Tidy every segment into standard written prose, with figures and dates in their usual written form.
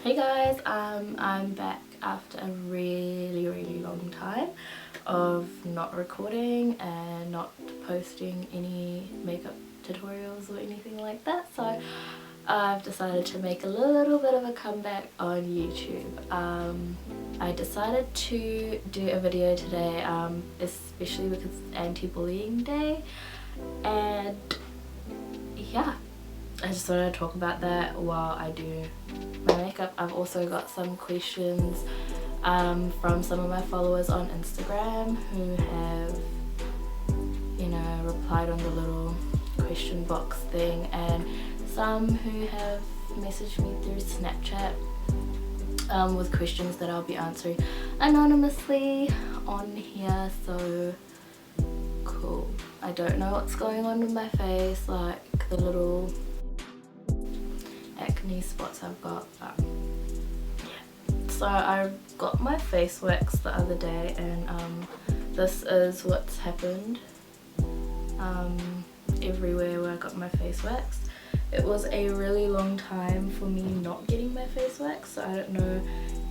Hey guys, I'm back after a really long time of not recording and not posting any makeup tutorials or anything like that, so I've decided to make a little bit of a comeback on YouTube. I decided to do a video today, especially because it's anti-bullying day, and yeah, I just wanted to talk about that while I do my makeup. I've also got some questions from some of my followers on Instagram who have, you know, replied on the little question box thing, and some who have messaged me through Snapchat with questions that I'll be answering anonymously on here. So cool. I don't know what's going on with my face, like the little acne spots I've got, but yeah. So I got my face wax the other day, and this is what's happened everywhere where I got my face wax. It was a really long time for me not getting my face wax, so I don't know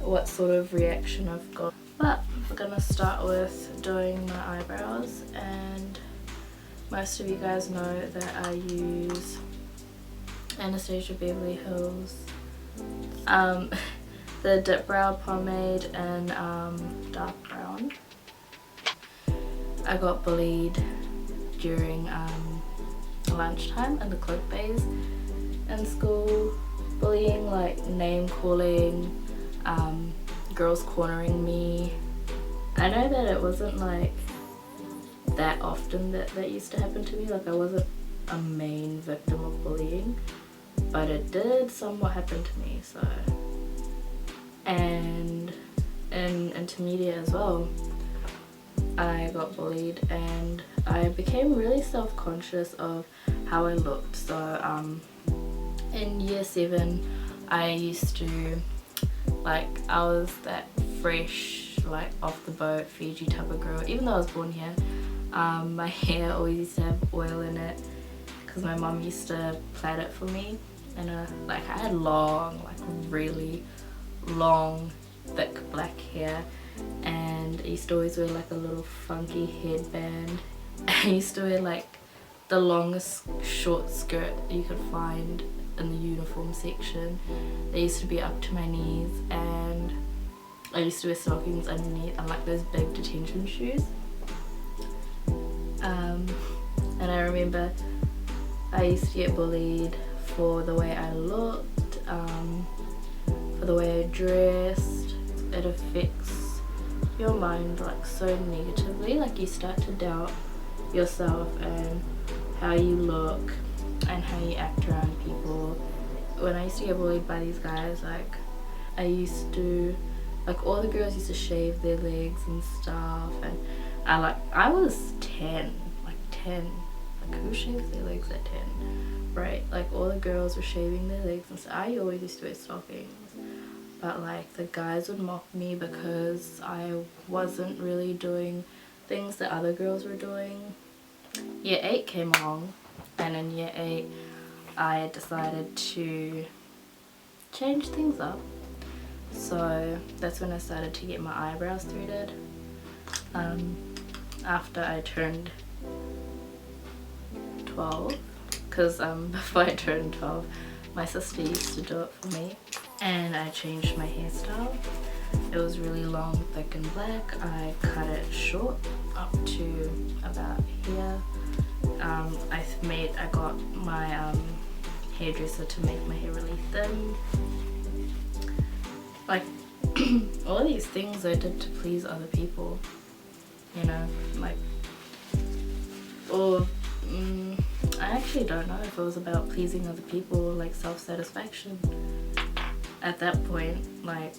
what sort of reaction I've got, but we're gonna start with doing my eyebrows. And most of you guys know that I use Anastasia Beverly Hills the dip brow pomade and dark brown. I got bullied during lunchtime in the cloak bays in school. Bullying, like name calling, girls cornering me. I know that it wasn't like that often that used to happen to me, like I wasn't a main victim of bullying, but it did somewhat happen to me. So, and in intermediate as well, I got bullied and I became really self-conscious of how I looked. So in year 7 I used to, like, I was that fresh, like off the boat Fiji type of girl. Even though I was born here, my hair always used to have oil in it because my mom used to plait it for me. And like I had long, like really long thick black hair, and I used to always wear like a little funky headband. I used to wear like the longest short skirt you could find in the uniform section. They used to be up to my knees, and I used to wear stockings underneath and like those big detention shoes. And I remember I used to get bullied for the way I looked, for the way I dressed. It affects your mind like so negatively, like you start to doubt yourself and how you look and how you act around people. When I used to get bullied by these guys, like I used to, like all the girls used to shave their legs and stuff, and I was 10, like who shaves their legs at 10? Right, like all the girls were shaving their legs and stuff. I always used to wear stockings, but like the guys would mock me because I wasn't really doing things that other girls were doing. Year 8 came along, and in year 8 I decided to change things up. So that's when I started to get my eyebrows threaded. After I turned 12, because before I turned 12 my sister used to do it for me, and I changed my hairstyle. It was really long, thick and black. I cut it short up to about here. I got my hairdresser to make my hair really thin. Like all these things I did to please other people, you know, like, or I actually don't know if it was about pleasing other people or like self-satisfaction. At that point, like,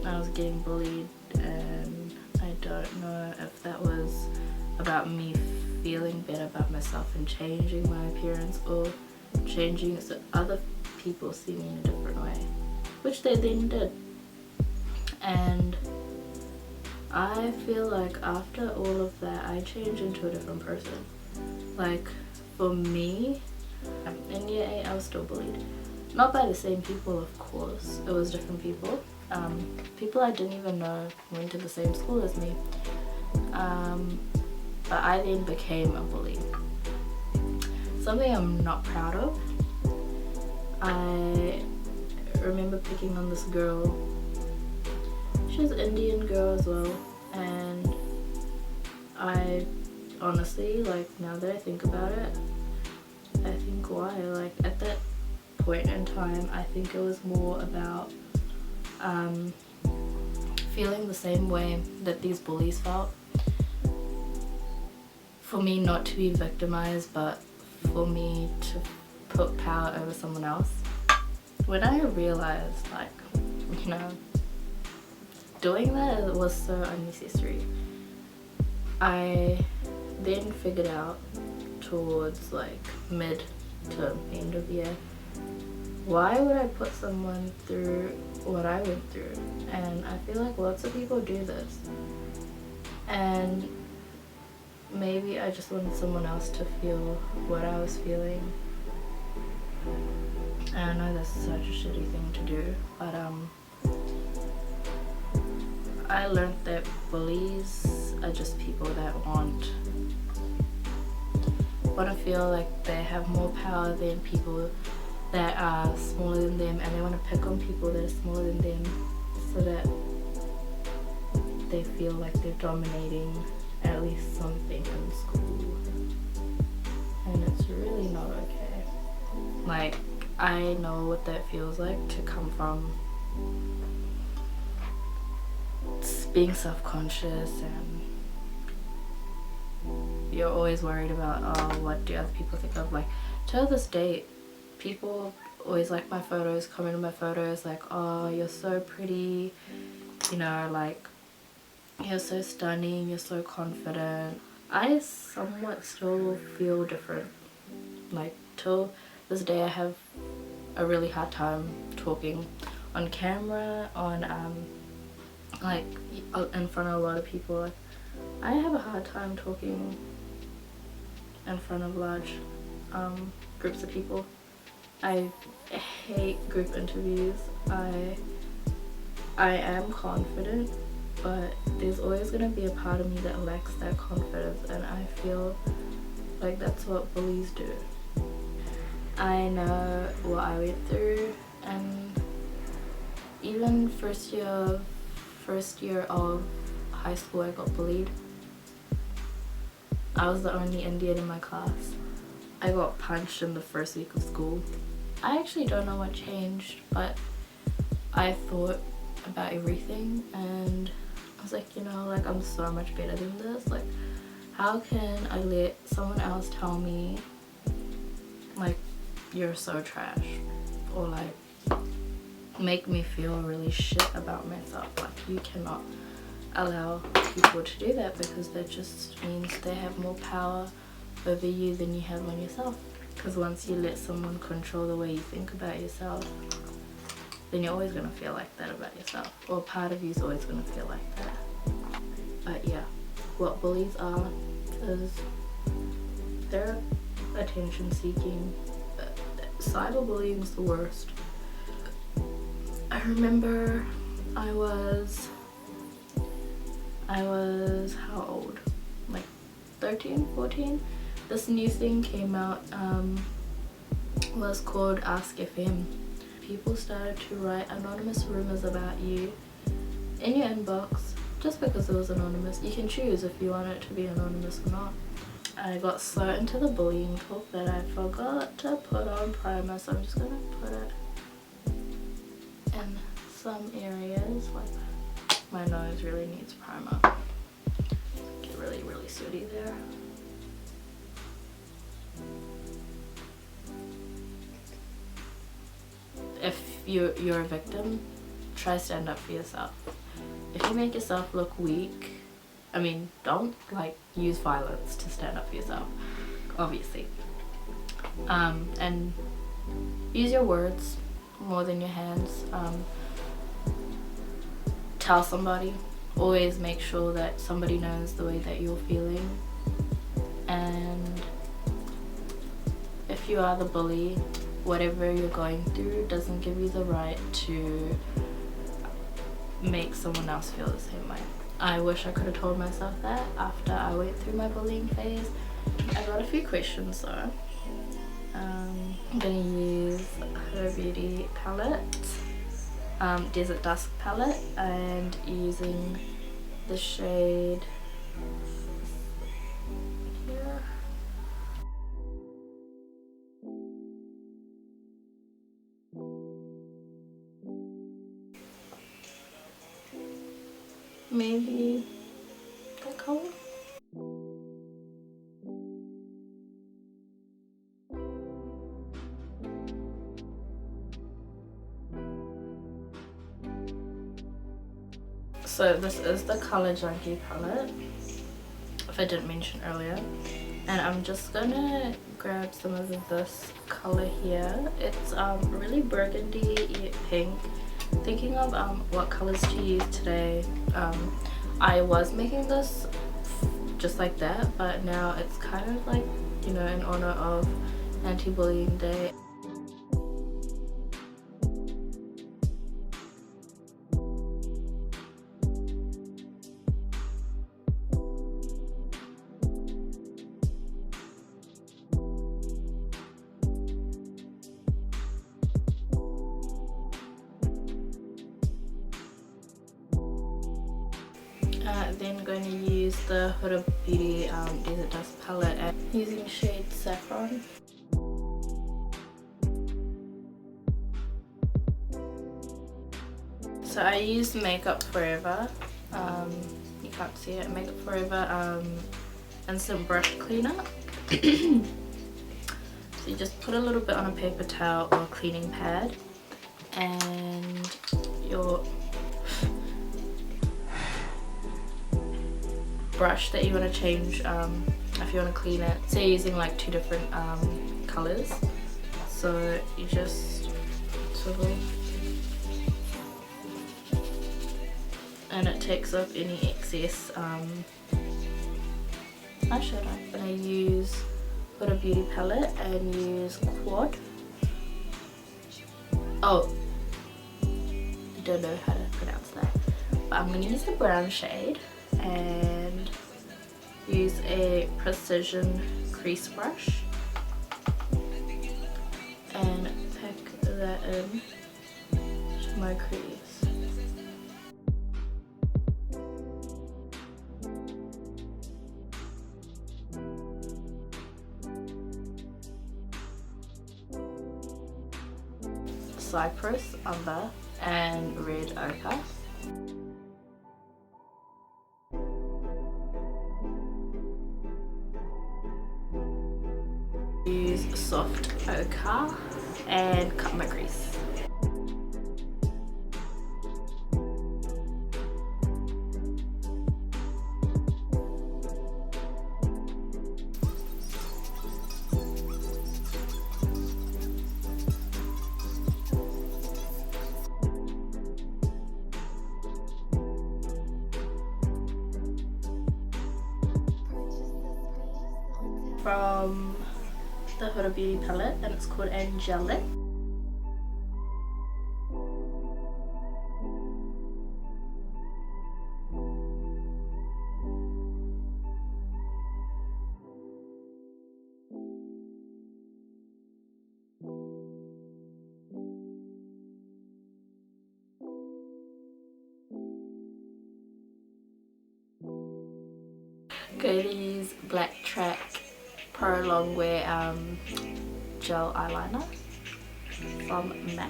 I was getting bullied, and I don't know if that was about me feeling better about myself and changing my appearance, or changing so other people see me in a different way, which they then did. And I feel like after all of that I changed into a different person. Like for me, in year 8 I was still bullied, Not by the same people, of course. It was different people. People I didn't even know went to the same school as me. But I then became a bully. Something I'm not proud of. I remember picking on this girl. She was an Indian girl as well, and I honestly, like, now that I think about it, I think why, like, at that point in time, I think it was more about feeling the same way that these bullies felt. For me not to be victimized, but for me to put power over someone else. When I realized, like, you know, doing that was so unnecessary, I then figured out towards like mid to end of year, why would I put someone through what I went through? And I feel like lots of people do this, and maybe I just wanted someone else to feel what I was feeling. And I know that's such a shitty thing to do, but I learned that bullies are just people that want to feel like they have more power than people that are smaller than them, and they want to pick on people that are smaller than them so that they feel like they're dominating at least something in school. And it's really not okay. Like, I know what that feels like to come from being self-conscious, and you're always worried about, oh, what do other people think of. Like, to this day, people always like my photos, comment on my photos, like, oh, you're so pretty, you know, like, you're so stunning, you're so confident. I somewhat still feel different. Like, till this day I have a really hard time talking on camera, on like in front of a lot of people. Like, I have a hard time talking in front of large groups of people. I hate group interviews. I am confident, but there's always going to be a part of me that lacks that confidence, and I feel like that's what bullies do. I know what I went through, and even first year of high school I got bullied. I was the only Indian in my class. I got punched in the first week of school. I actually don't know what changed, but I thought about everything, and I was like, you know, like, I'm so much better than this. Like, how can I let someone else tell me, like, you're so trash, or like make me feel really shit about myself? Like, you cannot allow people to do that, because that just means they have more power over you than you have on yourself. Because once you let someone control the way you think about yourself, then you're always going to feel like that about yourself, or part of you is always going to feel like that. But yeah, what bullies are is they're attention seeking. Cyberbullying is the worst. I remember I was how old? Like 13, 14? This new thing came out, was called Ask FM. People started to write anonymous rumors about you in your inbox just because it was anonymous. You can choose if you want it to be anonymous or not. I got so into the bullying talk that I forgot to put on primer, so I'm just gonna put it in some areas. Like, my nose really needs primer. Get really, really sooty there. If you're a victim, try stand up for yourself. If you make yourself look weak, I mean, don't like use violence to stand up for yourself, obviously. And use your words more than your hands. Tell somebody. Always make sure that somebody knows the way that you're feeling. And if you are the bully, whatever you're going through doesn't give you the right to make someone else feel the same way. I wish I could have told myself that after I went through my bullying phase. I got a few questions though. I'm gonna use her beauty palette, Desert Dusk palette, and using the shade here. Maybe that color. So this is the Color Junkie palette, if I didn't mention earlier, and I'm just gonna grab some of this color here. It's really burgundy yet pink. Thinking of what colors to use today. I was making this just like that, but now it's kind of like, you know, in honor of Anti-Bullying Day. Then going to use the Huda Beauty Desert Dusk palette and using shade Saffron. So I used Makeup Forever, you can't see it, Makeup Forever Instant Brush Cleaner. So you just put a little bit on a paper towel or cleaning pad, and your brush that you want to change if you want to clean it. So you're using like two different colors, so you just swivel and it takes off any excess eyeshadow. I'm going to use Huda Beauty palette and use Quad. Oh, I don't know how to pronounce that, but I'm going to use the brown shade and use a precision crease brush and pack that in to my crease. Cypress, Umber, and Red Ochre. Use soft ochre and cut my crease. From the Huda Beauty palette, and it's called Angelic. Going to use Black Track Pro Longwear gel eyeliner from MAC.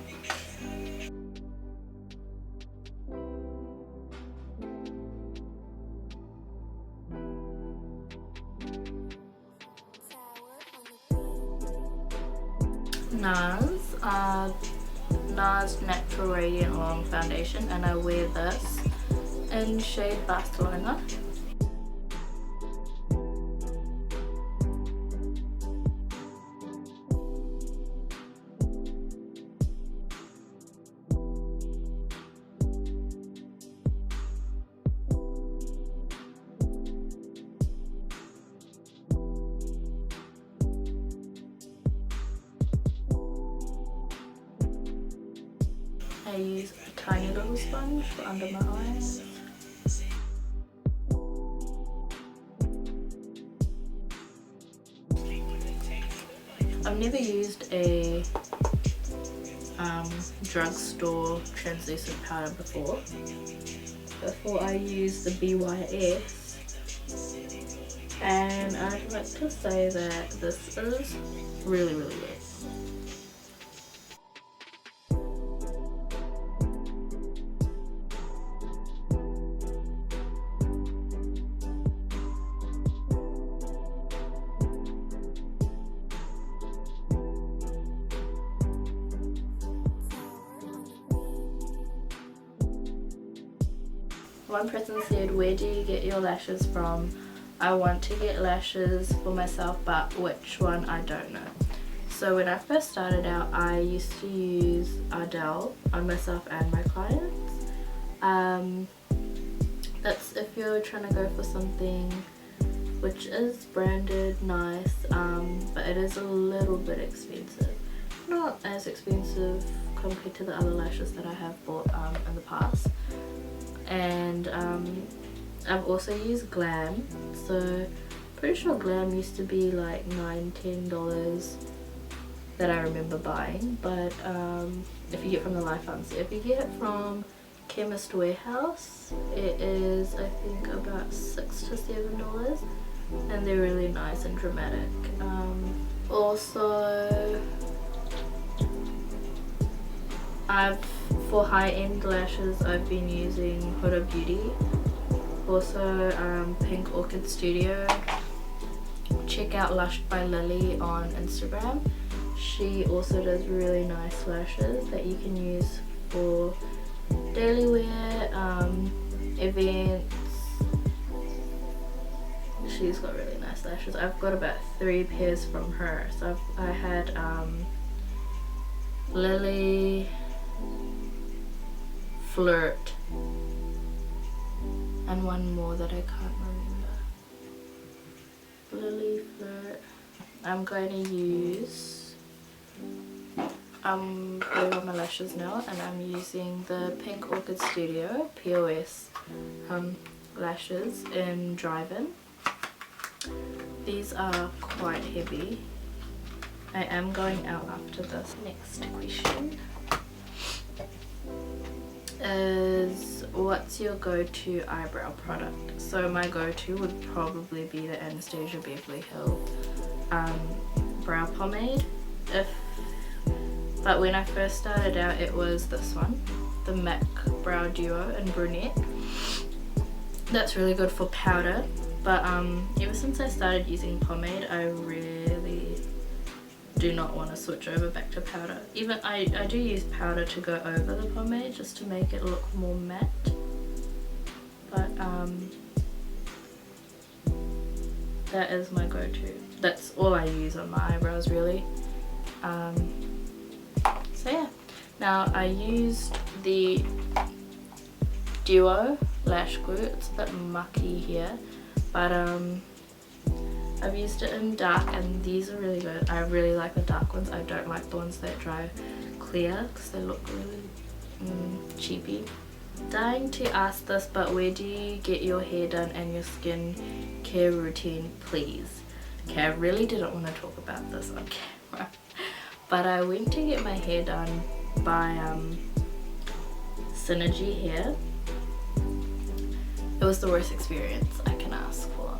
NARS Natural Radiant Long Foundation, and I wear this in shade Barcelona. I use a tiny little sponge for under my eyes. I've never used a drugstore translucent powder before. Before I use the BYS, and I'd like to say that this is really good. One person said, where do you get your lashes from? I want to get lashes for myself, but which one I don't know. So when I first started out, I used to use Ardell on myself and my clients. That's if you're trying to go for something which is branded, nice, but it is a little bit expensive. Not as expensive compared to the other lashes that I have bought in the past. And I've also used Glam, so pretty sure Glam used to be like $9–10 that I remember buying, but if you get from the Life Pharmacy. If you get it from Chemist Warehouse, it is I think about $6 to $7, and they're really nice and dramatic. Also, for high-end lashes, I've been using Huda Beauty. Also Pink Orchid Studio. Check out Lushed by Lily on Instagram. She also does really nice lashes that you can use for daily wear, events. She's got really nice lashes. I've got about 3 pairs from her. So I had Lily, Flirt, and one more that I can't remember. Lily, Flirt. I'm going to use putting on my lashes now, and I'm using the Pink Orchid Studio POS lashes in Drive-In. These are quite heavy. I am going out after this. Next question is, what's your go-to eyebrow product? So my go-to would probably be the Anastasia Beverly Hills brow pomade. But when I first started out, it was this one, the MAC Brow Duo in Brunette. That's really good for powder, but ever since I started using pomade, I really do not want to switch over back to powder. Even I do use powder to go over the pomade just to make it look more matte, but that is my go-to. That's all I use on my eyebrows really. So yeah, now I used the Duo lash glue. It's a bit mucky here, but I've used it in dark, and these are really good. I really like the dark ones. I don't like the ones that dry clear because they look really cheapy. Dying to ask this, but where do you get your hair done and your skin care routine, please? Okay, I really didn't want to talk about this on camera, but I went to get my hair done by Synergy Hair. It was the worst experience I can ask for.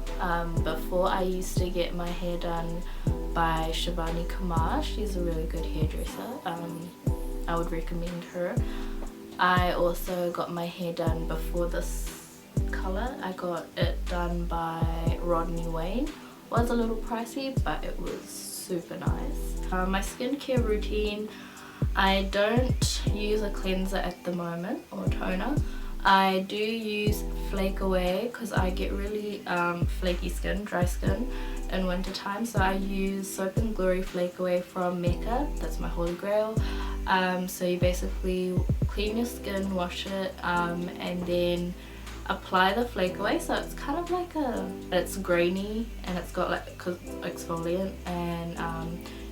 Before, I used to get my hair done by Shivani Kumar. She's a really good hairdresser. I would recommend her. I also got my hair done before this color. I got it done by Rodney Wayne. It was a little pricey, but it was super nice. My skincare routine, I don't use a cleanser at the moment or toner. I do use Flake Away because I get really flaky skin, dry skin in winter time. So I use Soap and Glory Flake Away from Mecca. That's my holy grail. So you basically clean your skin, wash it, and then apply the Flake Away. So it's kind of like it's grainy, and it's got like exfoliant, and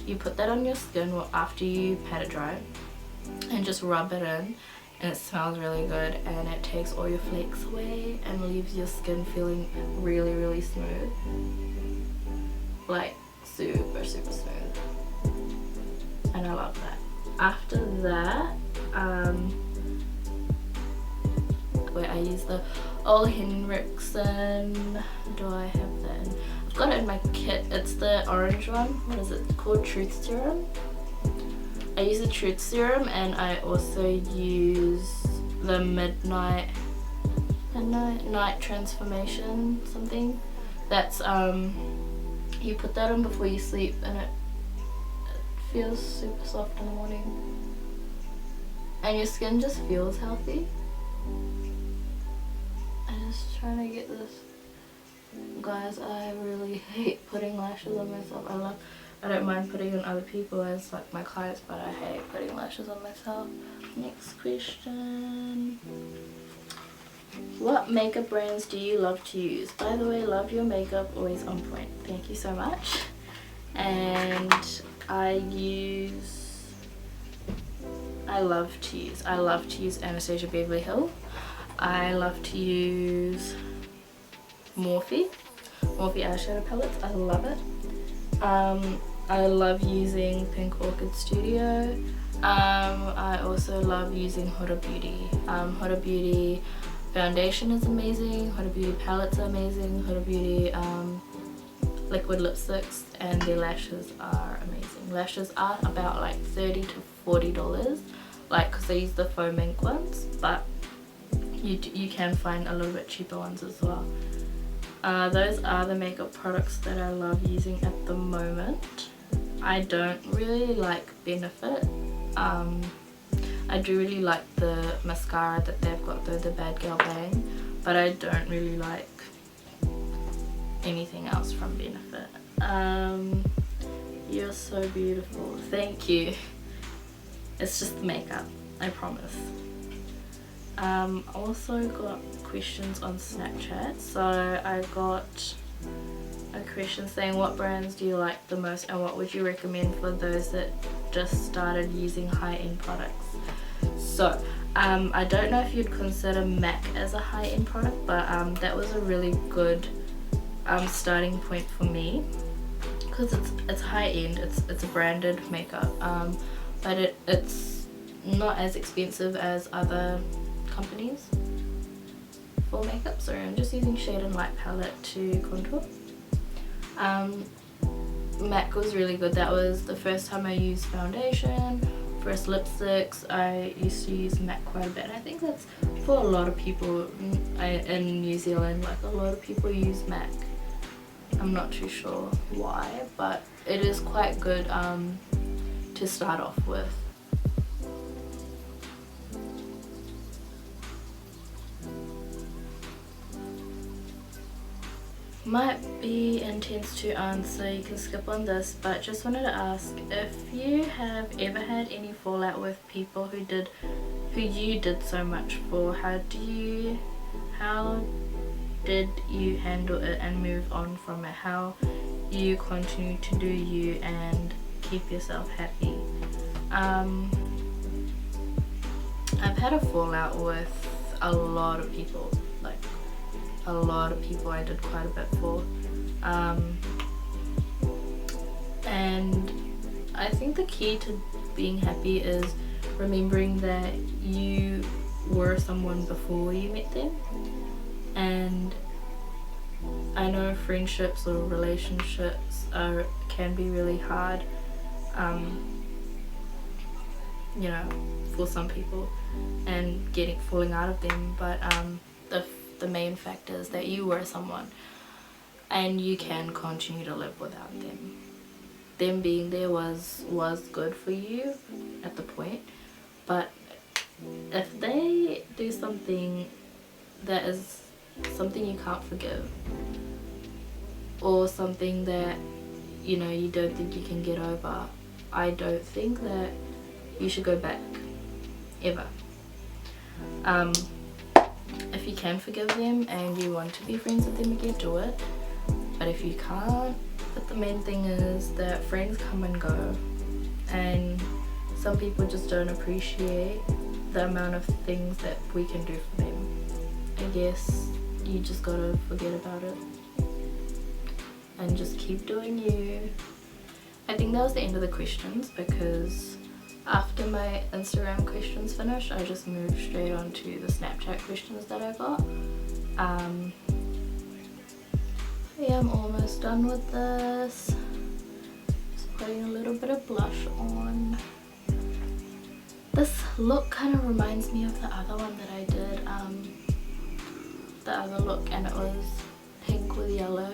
you put that on your skin after you pat it dry. and just rub it in, and it smells really good, and it takes all your flakes away and leaves your skin feeling really, really smooth, like super smooth, and I love that. After that, where I use the Ole Henriksen, do I have that in? I've got it in my kit. It's the orange one. What is it called? Truth Serum. I use the Truth Serum, and I also use the Night Transformation something. That's you put that on before you sleep, and it feels super soft in the morning, and your skin just feels healthy. I'm just trying to get this. Guys, I really hate putting lashes on myself. I don't mind putting on other people as like my clients, but I hate putting lashes on myself. Next question. What makeup brands do you love to use? By the way, love your makeup, always on point. Thank you so much. And I love to use Anastasia Beverly Hills. I love to use Morphe eyeshadow palettes. I love it. I love using Pink Orchid Studio. I also love using Huda Beauty. Huda Beauty foundation is amazing. Huda Beauty palettes are amazing. Huda Beauty liquid lipsticks, and their lashes are amazing. Lashes are about like $30 to $40, like, because I use the faux mink ones, but you can find a little bit cheaper ones as well. Those are the makeup products that I love using at the moment. I don't really like Benefit. I do really like the mascara that they've got though, the Bad Girl Bang, but I don't really like anything else from Benefit. You're so beautiful. Thank you. It's just the makeup, I promise. Also got questions on Snapchat. So I got a question saying, what brands do you like the most, and what would you recommend for those that just started using high-end products? So I don't know if you'd consider MAC as a high-end product, but that was a really good starting point for me, because it's high-end, it's a branded makeup, but it's not as expensive as other companies for makeup. So I'm just using Shade and Light palette to contour. MAC was really good. That was the first time I used foundation. First lipsticks, I used to use MAC quite a bit, and I think that's for a lot of people in New Zealand. Like, a lot of people use MAC. I'm not too sure why, but it is quite good to start off with. Might be intense to answer, you can skip on this, but just wanted to ask if you have ever had any fallout with people who you did so much for. How did you handle it and move on from it? How you continue to do you and keep yourself happy? I've had a fallout with a lot of people, like a lot of people I did quite a bit for, and I think the key to being happy is remembering that you were someone before you met them. And I know friendships or relationships can be really hard, you know, for some people, and falling out of them, but the main fact is that you were someone and you can continue to live without them. Them being there was good for you at the point, but if they do something that is something you can't forgive, or something that, you know, you don't think you can get over, I don't think that you should go back ever. If you can forgive them and you want to be friends with them again, do it. But if you can't, but the main thing is that friends come and go, and some people just don't appreciate the amount of things that we can do for them. I guess you just gotta forget about it and just keep doing you. I think that was the end of the questions, because after my Instagram questions finished, I just moved straight on to the Snapchat questions that I got. Yeah, I'm almost done with this. Just putting a little bit of blush on. This look kind of reminds me of the other one that I did, the other look, and it was pink with yellow.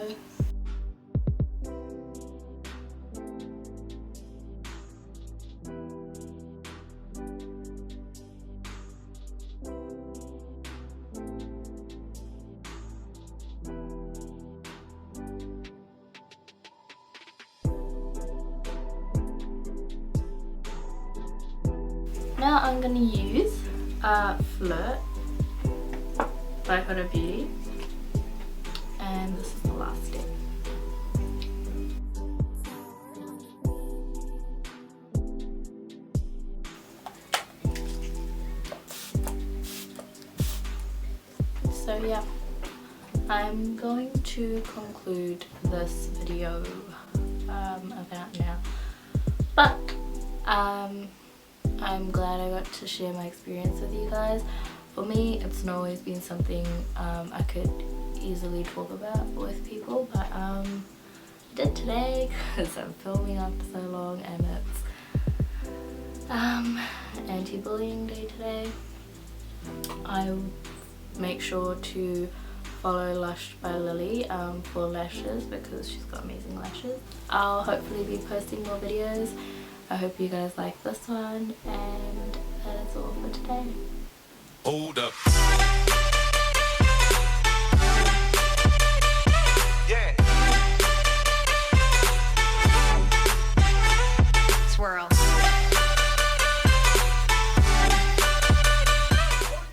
Now I'm gonna use Flirt by Huda Beauty, and this is the last step. So yeah, I'm going to conclude this video about now, but I'm glad I got to share my experience with you guys. For me, it's not always been something I could easily talk about with people, but I did today because I'm filming after so long, and it's anti-bullying day today. I make sure to follow Lush by Lily for lashes, because she's got amazing lashes. I'll hopefully be posting more videos. I hope you guys like this one, and that is all for today. Hold up.